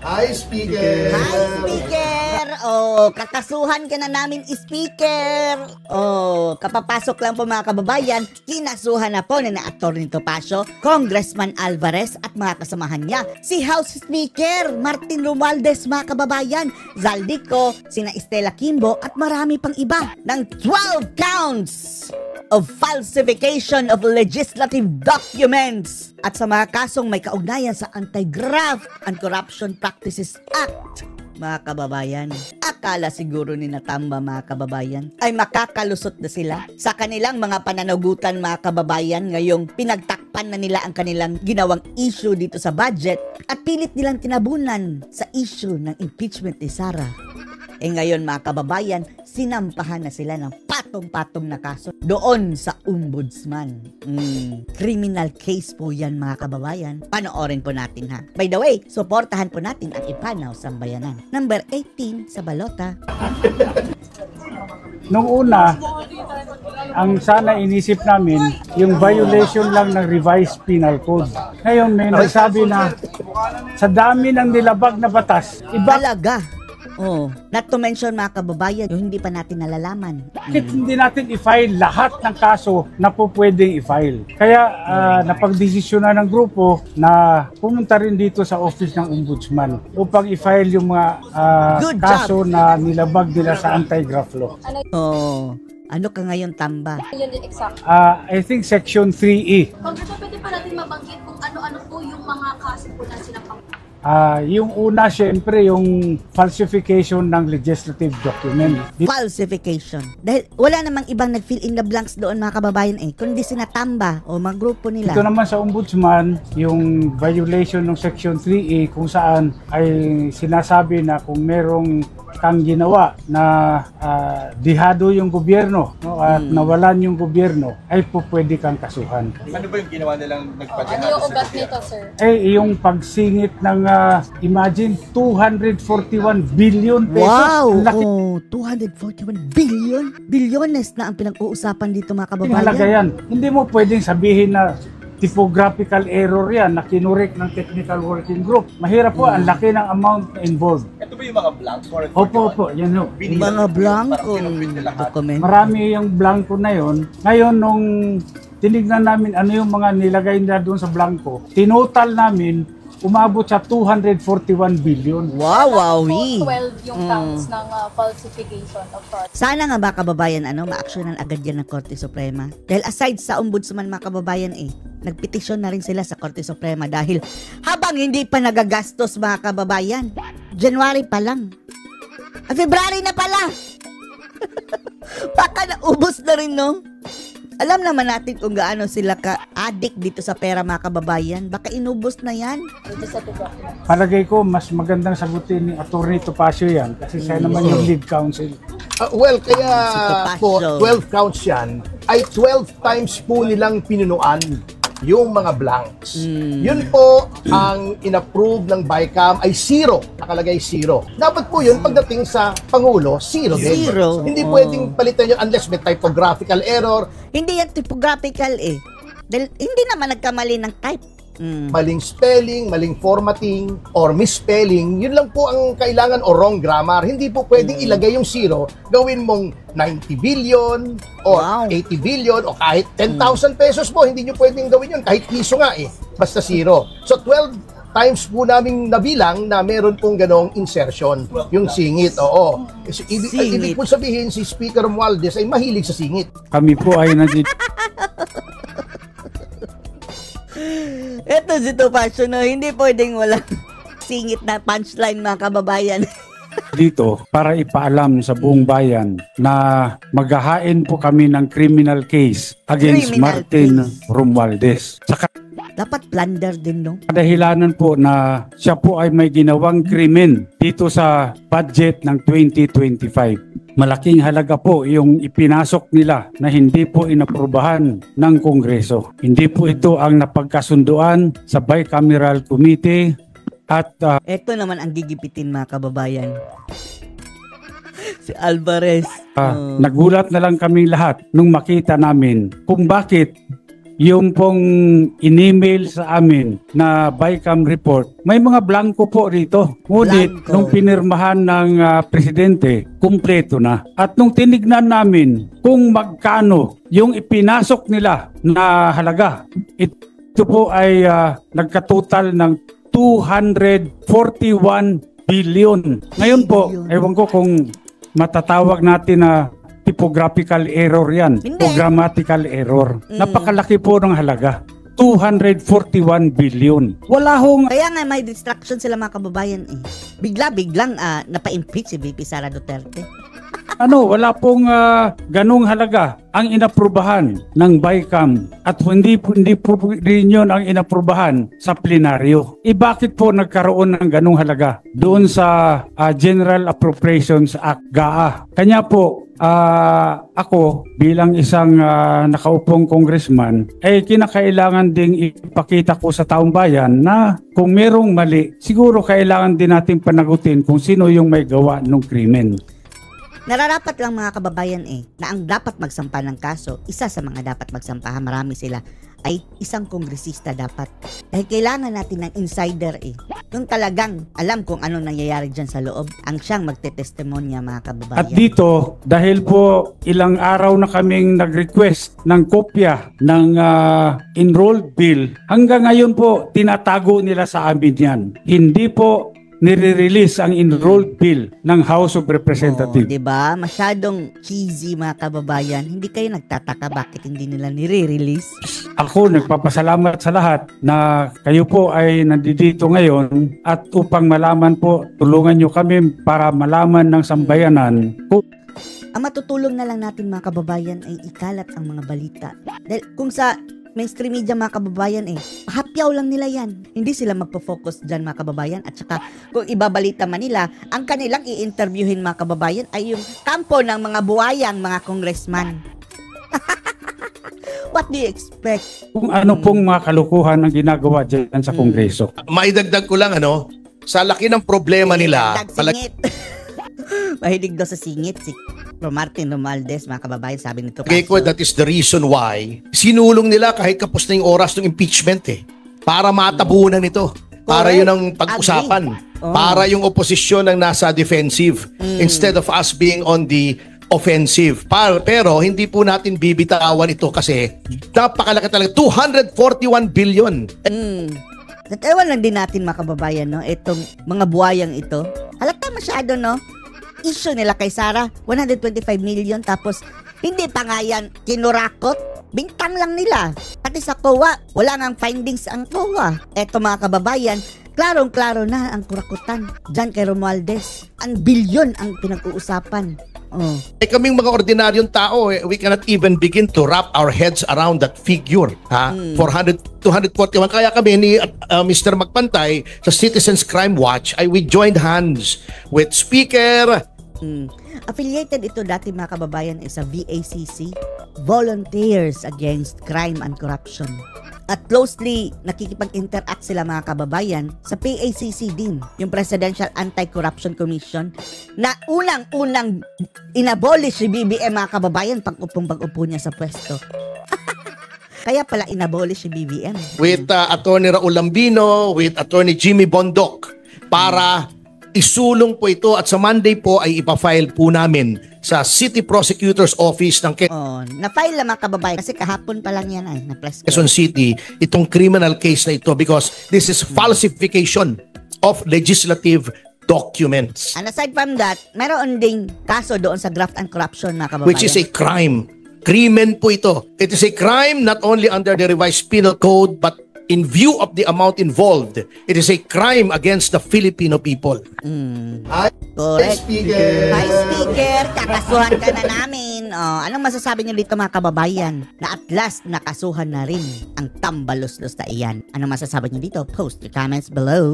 Hi, Speaker! Hi, Speaker! Oh, kakasuhan ka na namin, Speaker! Oh, kapapasok lang po mga kababayan, kinasuhan na po na Atty. Topacio, Congressman Alvarez at mga kasamahan niya, si House Speaker Martin Romualdez mga kababayan, Zaldico, sina Estela Quimbo at marami pang iba ng 12 counts of falsification of legislative documents at sa mga kasong may kaugnayan sa Anti-Graft and Corruption Practices Act. Mga kababayan, akala siguro ni Natamba mga kababayan ay makakalusot na sila sa kanilang mga pananagutan mga kababayan ngayong pinagtakpan na nila ang kanilang ginawang issue dito sa budget at pilit nilang tinabunan sa issue ng impeachment ni Sara. Ngayon mga kababayan, sinampahan na sila ng patong-patong na kaso doon sa ombudsman. Criminal case po yan mga kababayan. Panoorin po natin ha. By the way, suportahan po natin ang Ipanaw Sambayanan. Number 18 sa balota. Nung una, ang sana inisip namin, yung violation lang ng revised penal code. Ngayon may nagsabi na sa dami ng nilabag na batas, iba Talaga. Oh, not to mention mga kababayan, yung hindi pa natin nalalaman. bakit hindi natin i-file lahat ng kaso na po pwedeng i-file. Kaya napagdesisyonan ng grupo na pumunta rin dito sa office ng ombudsman upang i-file yung mga kaso na nilabag nila sa anti-graft law. Oh, ano ka ngayon, Tamba? Yun din exact. I think section 3E. Congressman, pwede pa natin mabanggit kung ano-ano po yung mga kaso po na sinampang. Yung una, syempre, yung falsification ng legislative document. Falsification. Dahil wala namang ibang nag-fill in the blanks doon mga kababayan kundi sina Tamba o mga grupo nila. Ito naman sa ombudsman, yung violation ng section 3A kung saan ay sinasabi na kung merong kang ginawa na dihado yung gobyerno, no, at nawalan yung gobyerno, ay po pwede kang kasuhan. Ano ba yung ginawa nilang nagpadihado? Ano yung ugat nito, sir? Yung pagsingit ng imagine 241 billion pesos. Wow! Ang laki. 241 billion? Bilyones na ang pinag-uusapan dito mga kababayan. Halaga yan. Hindi mo pwedeng sabihin na typographical error yan na kinurek ng technical working group. Mahirap po, ang laki ng amount involved. Ito ba yung mga blanks? Opo, yan o. Mga blanco document. Marami yung blanco na yon. Ngayon, nung tinignan namin ano yung mga nilagay nila doon sa blanco, tinotal namin, umabot sa 241 billion. Wow, 12 yung counts ng falsification of fraud. Sana nga ba kababayan, ma-actionan agad yan ng Korte Suprema. Dahil aside sa ombudsman mga kababayan nagpetisyon na rin sila sa Korte Suprema dahil habang hindi pa nagagastos mga kababayan, January pa lang. February na pala. Baka naubos na rin, no? Alam naman natin kung gaano sila ka-addict dito sa pera mga kababayan. Baka inubos na yan. Palagay ko, mas magandang sagutin ni Atty. Topacio yan kasi siya naman yung lead counsel. Well, kaya po 12 counts yan, ay 12 times po nilang pinunuan yung mga blanks. Yun po ang inapprove ng BICAM ay 0. Nakalagay 0. Dapat po yun pagdating sa Pangulo, 0 din. Hindi pwedeng palitan yun unless may typographical error. Hindi yan typographical Dahil hindi naman nagkamali ng type. Maling spelling, maling formatting, or misspelling, yun lang po ang kailangan o wrong grammar. Hindi po pwedeng ilagay yung 0, gawin mong 90 billion or 80 billion o kahit 10,000 pesos po. Hindi nyo pwedeng gawin yun, kahit piso nga basta 0. So 12 times po naming nabilang na meron pong ganong insertion, yung singit. Oo. Ibig po sabihin, si Speaker Romualdez ay mahilig sa singit. Kami po ay Ito si Topacio, hindi pwedeng wala singit na punchline mga kababayan. dito para ipaalam sa buong bayan na maghahain po kami ng criminal case against Martin Romualdez. Saka dapat plunder din, no? Kadahilanan po na siya po ay may ginawang krimen dito sa budget ng 2025. Malaking halaga po yung ipinasok nila na hindi po inaprubahan ng Kongreso. Hindi po ito ang napagkasunduan sa Bicameral Committee at ito naman ang gigipitin mga kababayan. Si Alvarez. Nagulat na lang kami lahat nung makita namin kung bakit yung pong in-email sa amin na BICAM report, may mga blanco po rito. Ngunit, Blanco. nung pinirmahan ng presidente, kumpleto na. At nung tinignan namin kung magkano yung ipinasok nila na halaga, ito po ay nagkatotal ng 241 billion. Ngayon po, ewan ko kung matatawag natin na typographical error yan. Hindi. O grammatical error. Napakalaki po ng halaga. 241 billion. Wala hong Kaya nga may distraction sila mga kababayan eh. Biglang napa-impeach si VP Sara Duterte. wala pong ganung halaga ang inaprubahan ng BICAM at hindi po rin yun ang inaprubahan sa plenaryo. Bakit po nagkaroon ng ganung halaga doon sa General Appropriations Act, GAA? Kanya po, ako bilang isang nakaupong congressman, kinakailangan ding ipakita ko sa taong bayan na kung merong mali, siguro kailangan din natin panagutin kung sino yung may gawa ng krimen. Nararapat lang mga kababayan na ang dapat magsampa ng kaso, isa sa mga dapat magsampahan, marami sila, ay isang kongresista dapat. Dahil kailangan natin ng insider yung talagang alam kung ano nangyayari dyan sa loob, ang siyang magtetestimonya mga kababayan. At dito, dahil po ilang araw na kaming nag-request ng kopya ng enrolled bill, hanggang ngayon po tinatago nila sa amin yan. Hindi po nire-release ang enrolled bill ng House of Representatives. Diba? Masyadong cheesy mga kababayan. Hindi kayo nagtataka bakit hindi nila nire-release? Ako nagpapasalamat sa lahat na kayo po ay nandito ngayon at upang malaman po, tulungan nyo kami para malaman ng sambayanan kung Ang matutulong na lang natin mga kababayan ay ikalat ang mga balita. Dahil kung sa mainstream media mga kababayan hapyaw lang nila yan. Hindi sila magpo-focus dyan mga kababayan. At saka kung ibabalita man nila, ang kanilang i-interviewin mga kababayan ay yung kampo ng mga buwayang mga congressman. What do you expect? kung ano pong mga kalukuhan ang ginagawa dyan sa Kongreso. Maidagdag ko lang, sa laki ng problema nila, Singit. Mahilig daw sa singit si Martin Romualdez, mga kababayan, sabi nito. that is the reason why sinulong nila kahit kapos na yung oras ng impeachment para matabunan ito. Para yun ang pag-usapan. Para yung oposisyon ang nasa defensive instead of us being on the offensive. Pero hindi po natin bibitawan ito kasi napakalaki talaga. 241 billion. At ewan lang din natin mga kababayan, itong mga buwayang ito. Halata masyado, issue nila kay Sara, 125 million, tapos hindi pa nga yan kinurakot, bintang lang nila. Pati sa COA, wala ngang findings ang COA. Eto mga kababayan, klarong-klaro na ang kurakutan dyan kay Romualdez. Ang bilyon ang pinag-uusapan. Kaming mga ordinaryong tao, we cannot even begin to wrap our heads around that figure. 241. Kaya kami ni Mr. Magpantay sa Citizens Crime Watch, we joined hands with Speaker. Affiliated ito dati mga kababayan sa VACC, Volunteers Against Crime and Corruption. At closely nakikipag-interact sila mga kababayan sa PACC din, yung Presidential Anti-Corruption Commission, na unang-unang inabolish si BBM mga kababayan pag-upo niya sa pwesto. Kaya pala inabolish si BBM. With Attorney Raul Lambino, with Attorney Jimmy Bondoc, para isulong po ito at sa Monday po ay ipafile po namin sa City Prosecutor's Office ng Na-file lang mga kababayan kasi kahapon pa lang yan na-press ko. Quezon City itong criminal case na ito because this is falsification of legislative documents. And aside from that, meron ding kaso doon sa graft and corruption mga kababayan. Which is a crime. Krimen po ito. It is a crime not only under the revised penal code but in view of the amount involved, it is a crime against the Filipino people. Correct. Speaker. Hi, Speaker. Kakasuhan ka na namin. Anong masasabi niyo dito mga kababayan? Na at last, nakasuhan na rin ang tambalos-los na iyan. Anong masasabi niyo dito? Post your comments below.